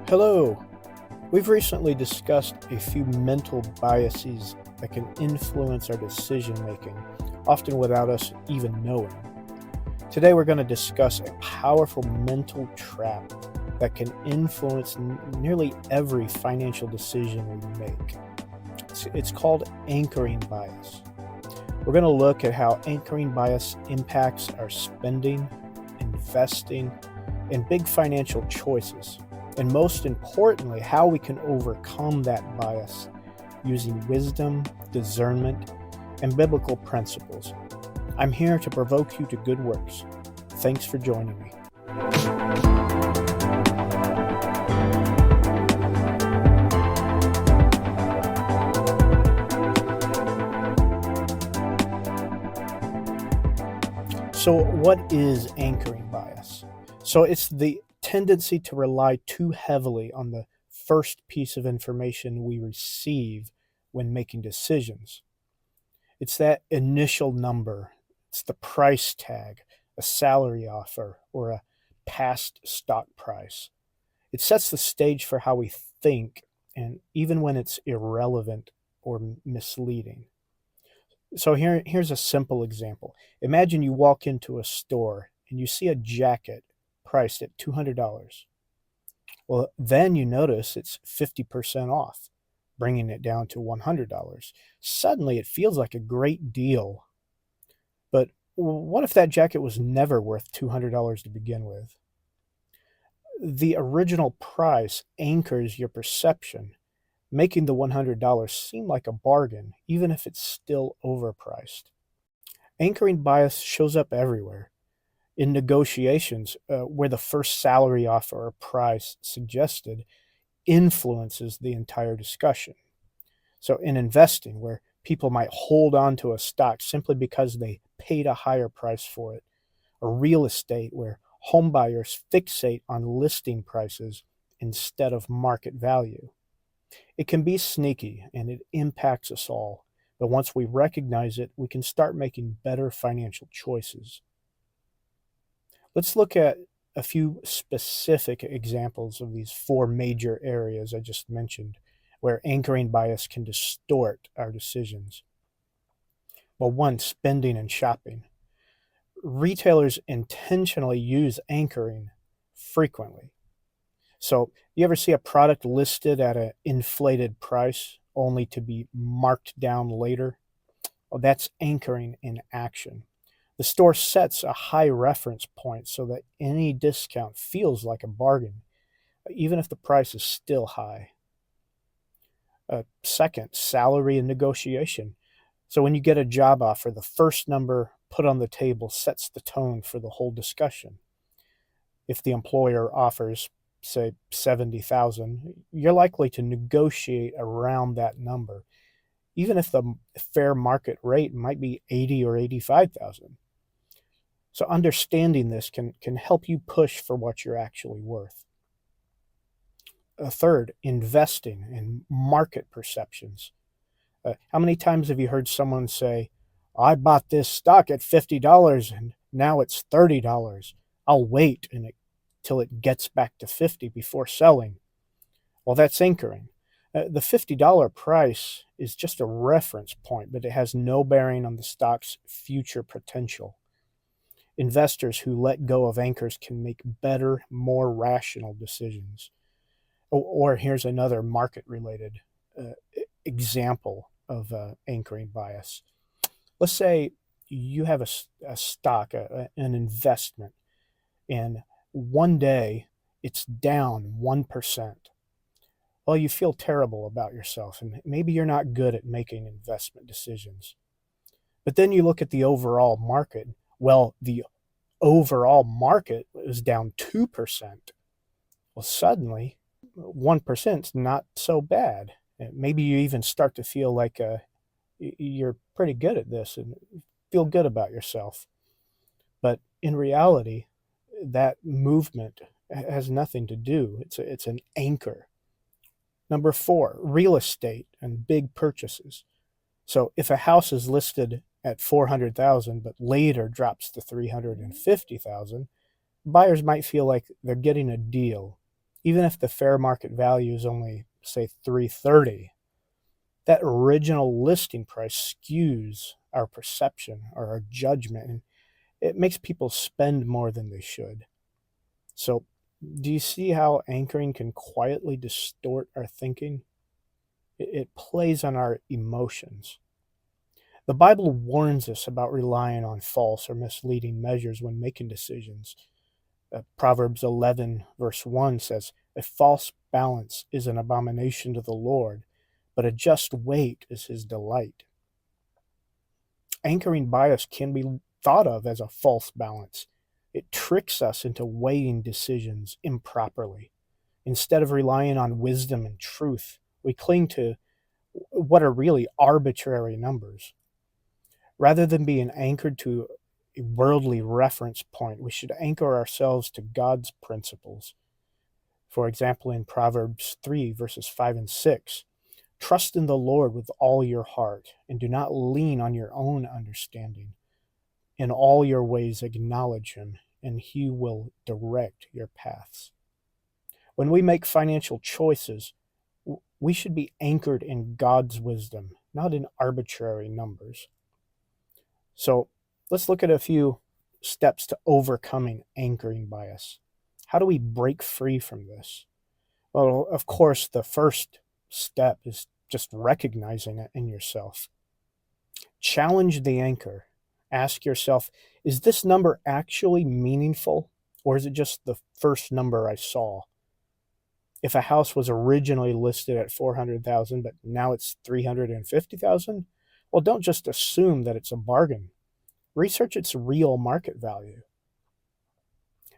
Hello. We've recently discussed a few mental biases that can influence our decision making, often without us even knowing. Today, we're going to discuss a powerful mental trap that can influence nearly every financial decision we make. It's called anchoring bias. We're going to look at how anchoring bias impacts our spending, investing, and big financial choices. And most importantly, how we can overcome that bias using wisdom, discernment, and biblical principles. I'm here to provoke you to good works. Thanks for joining me. So, what is anchoring bias? So, it's the tendency to rely too heavily on the first piece of information we receive when making decisions. It's that initial number, it's the price tag, a salary offer, or a past stock price. It sets the stage for how we think, and even when it's irrelevant or misleading. So here's a simple example. Imagine you walk into a store and you see a jacket priced at $200. Well, then you notice it's 50% off, bringing it down to $100. Suddenly, it feels like a great deal. But what if that jacket was never worth $200 to begin with? The original price anchors your perception, making the $100 seem like a bargain, even if it's still overpriced. Anchoring bias shows up everywhere. In negotiations, where the first salary offer or price suggested influences the entire discussion. So in investing, where people might hold on to a stock simply because they paid a higher price for it, or real estate, where home buyers fixate on listing prices instead of market value. It can be sneaky and it impacts us all, but once we recognize it, we can start making better financial choices. Let's look at a few specific examples of these four major areas I just mentioned where anchoring bias can distort our decisions. Well, one, spending and shopping. Retailers intentionally use anchoring frequently. So, you ever see a product listed at an inflated price only to be marked down later? Well, that's anchoring in action. The store sets a high reference point so that any discount feels like a bargain, even if the price is still high. Second, salary and negotiation. So when you get a job offer, the first number put on the table sets the tone for the whole discussion. If the employer offers, say, 70,000, you're likely to negotiate around that number, even if the fair market rate might be 80 or 85,000. So understanding this can help you push for what you're actually worth. Third, investing in market perceptions. How many times have you heard someone say, I bought this stock at $50 and now it's $30. I'll wait until it gets back to 50 before selling. Well, that's anchoring. The $50 price is just a reference point, but it has no bearing on the stock's future potential. Investors who let go of anchors can make better, more rational decisions. Or here's another market-related example of anchoring bias. Let's say you have a stock, an investment, and one day it's down 1%. Well, you feel terrible about yourself, and maybe you're not good at making investment decisions. But then you look at the overall market. Well, the overall market is down 2%. Well, suddenly, 1% is not so bad. Maybe you even start to feel like you're pretty good at this and feel good about yourself. But in reality, that movement has nothing to do. It's an anchor. Number 4, real estate and big purchases. So if a house is listed at 400,000 but later drops to 350,000, buyers might feel like they're getting a deal, Even if the fair market value is only, say, $330, that original listing price skews our perception or our judgment, and it makes people spend more than they should. So, do you see how anchoring can quietly distort our thinking? It plays on our emotions. The Bible warns us about relying on false or misleading measures when making decisions. Proverbs 11, verse 1 says, "A false balance is an abomination to the Lord, but a just weight is his delight." Anchoring bias can be thought of as a false balance. It tricks us into weighing decisions improperly. Instead of relying on wisdom and truth, we cling to what are really arbitrary numbers. Rather than being anchored to a worldly reference point, we should anchor ourselves to God's principles. For example, in Proverbs 3, verses 5 and 6, "Trust in the Lord with all your heart, and do not lean on your own understanding. In all your ways acknowledge him, and he will direct your paths." When we make financial choices, we should be anchored in God's wisdom, not in arbitrary numbers. So let's look at a few steps to overcoming anchoring bias. How do we break free from this? Well, of course, the first step is just recognizing it in yourself. Challenge the anchor. Ask yourself, is this number actually meaningful, or is it just the first number I saw? If a house was originally listed at $400,000, but now it's $350,000, well, don't just assume that it's a bargain. Research its real market value.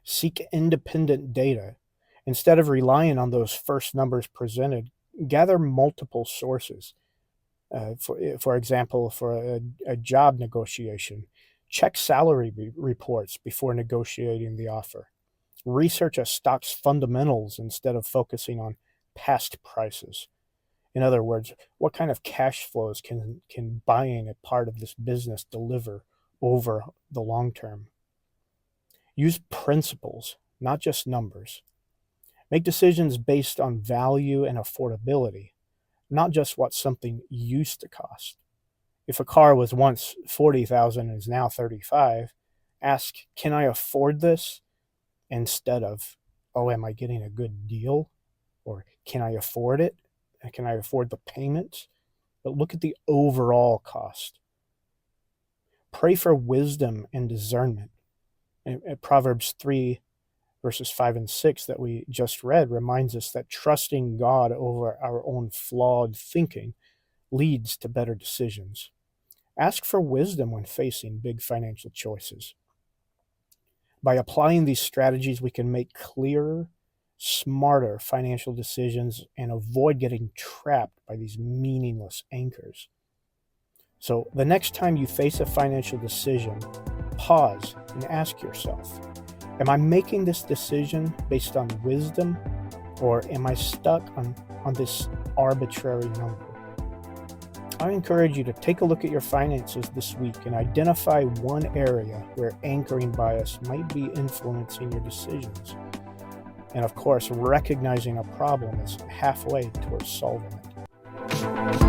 Seek independent data. Instead of relying on those first numbers presented, gather multiple sources. For example, for a job negotiation, check salary reports before negotiating the offer. Research a stock's fundamentals instead of focusing on past prices. In other words, what kind of cash flows can buying a part of this business deliver over the long term? Use principles, not just numbers. Make decisions based on value and affordability, not just what something used to cost. If a car was once $40,000 and is now $35,000, ask, can I afford this? Instead of, oh, am I getting a good deal? Or can I afford it? Can I afford the payments? But look at the overall cost. Pray for wisdom and discernment. Proverbs 3, verses 5 and 6 that we just read reminds us that trusting God over our own flawed thinking leads to better decisions. Ask for wisdom when facing big financial choices. By applying these strategies, we can make clearer, smarter financial decisions and avoid getting trapped by these meaningless anchors. So the next time you face a financial decision, pause and ask yourself, am I making this decision based on wisdom, or am I stuck on this arbitrary number? I encourage you to take a look at your finances this week and identify one area where anchoring bias might be influencing your decisions. And of course, recognizing a problem is halfway towards solving it.